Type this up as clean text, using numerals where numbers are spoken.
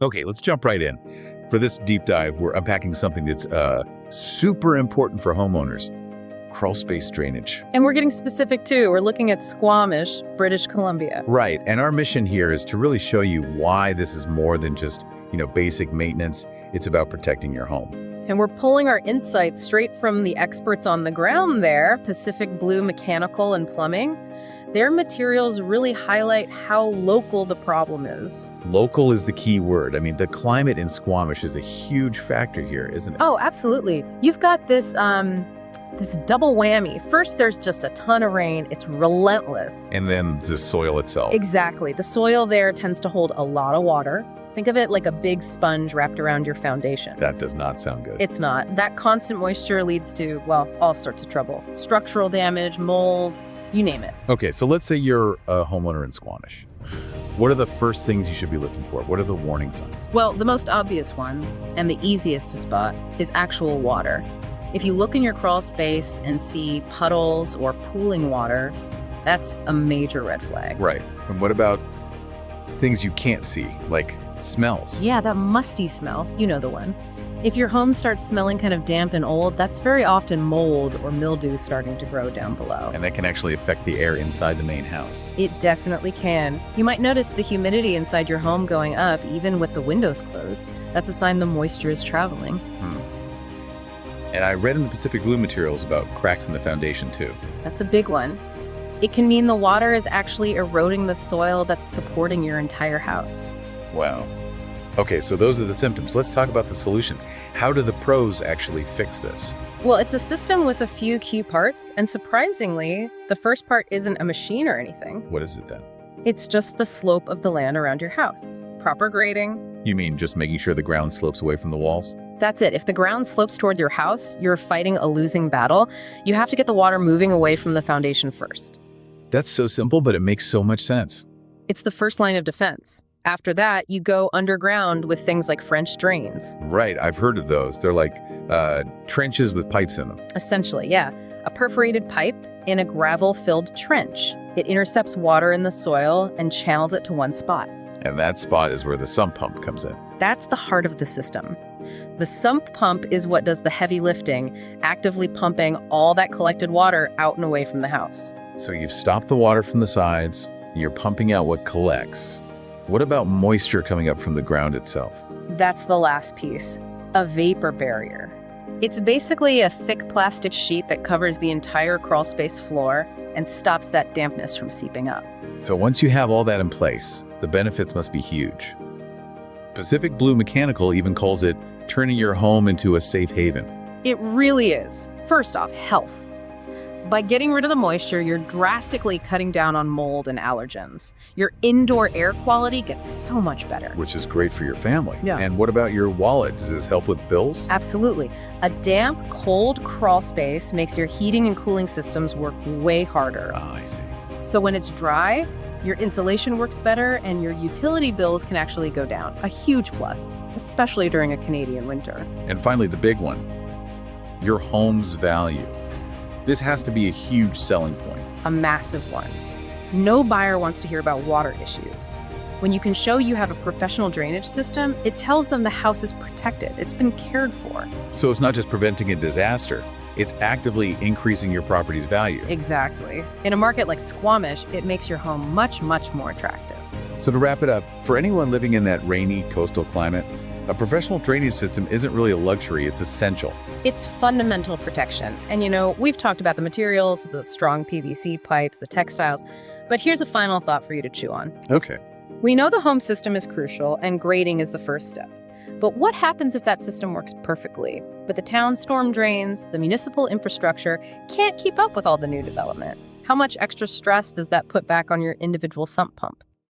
Okay, let's jump right in. For this deep dive, we're unpacking something that's super important for homeowners: crawl space drainage. And we're getting specific too. We're looking at Squamish, British Columbia. Right, and our mission here is to really show you why this is more than just, basic maintenance. It's about protecting your home. And we're pulling our insights straight from the experts on the ground there, Pacific Blue Mechanical and Plumbing. Their materials really highlight how local the problem is. Local is the key word. I mean, the climate in Squamish is a huge factor here, isn't it? Oh, absolutely. You've got this double whammy. First, there's just a ton of rain. It's relentless. And then the soil itself. Exactly. The soil there tends to hold a lot of water. Think of it like a big sponge wrapped around your foundation. That does not sound good. It's not. That constant moisture leads to, well, all sorts of trouble. Structural damage, mold, you name it. Okay, so let's say you're a homeowner in Squamish. What are the first things you should be looking for? What are the warning signs? Well, the most obvious one, and the easiest to spot, is actual water. If you look in your crawl space and see puddles or pooling water, that's a major red flag. Right. And what about things you can't see, like smells? Yeah, that musty smell. You know the one. If your home starts smelling kind of damp and old, that's very often mold or mildew starting to grow down below. And that can actually affect the air inside the main house. It definitely can. You might notice the humidity inside your home going up even with the windows closed. That's a sign the moisture is traveling. And I read in the Pacific Blue materials about cracks in the foundation too. That's a big one. It can mean the water is actually eroding the soil that's supporting your entire house. Wow. Okay, so those are the symptoms. Let's talk about the solution. How do the pros actually fix this? Well, it's a system with a few key parts, and surprisingly, the first part isn't a machine or anything. What is it then? It's just the slope of the land around your house. Proper grading. You mean just making sure the ground slopes away from the walls? That's it. If the ground slopes toward your house, you're fighting a losing battle. You have to get the water moving away from the foundation first. That's so simple, but it makes so much sense. It's the first line of defense. After that, you go underground with things like French drains. Right, I've heard of those. They're like trenches with pipes in them. Essentially, yeah. A perforated pipe in a gravel-filled trench. It intercepts water in the soil and channels it to one spot. And that spot is where the sump pump comes in. That's the heart of the system. The sump pump is what does the heavy lifting, actively pumping all that collected water out and away from the house. So you've stopped the water from the sides, and you're pumping out what collects. What about moisture coming up from the ground itself? That's the last piece, a vapor barrier. It's basically a thick plastic sheet that covers the entire crawl space floor and stops that dampness from seeping up. So once you have all that in place, the benefits must be huge. Pacific Blue Mechanical even calls it turning your home into a safe haven. It really is. First off, health. By getting rid of the moisture, you're drastically cutting down on mold and allergens. Your indoor air quality gets so much better. Which is great for your family. Yeah. And what about your wallet? Does this help with bills? Absolutely. A damp, cold crawl space makes your heating and cooling systems work way harder. Ah, I see. So when it's dry, your insulation works better and your utility bills can actually go down. A huge plus, especially during a Canadian winter. And finally, the big one, your home's value. This has to be a huge selling point. A massive one. No buyer wants to hear about water issues. When you can show you have a professional drainage system, it tells them the house is protected. It's been cared for. So it's not just preventing a disaster, it's actively increasing your property's value. Exactly. In a market like Squamish, it makes your home much, much more attractive. So to wrap it up, for anyone living in that rainy coastal climate, a professional drainage system isn't really a luxury, it's essential. It's fundamental protection. And we've talked about the materials, the strong PVC pipes, the textiles, but here's a final thought for you to chew on. Okay. We know the home system is crucial and grading is the first step. But what happens if that system works perfectly, but the town storm drains, the municipal infrastructure can't keep up with all the new development? How much extra stress does that put back on your individual sump pump?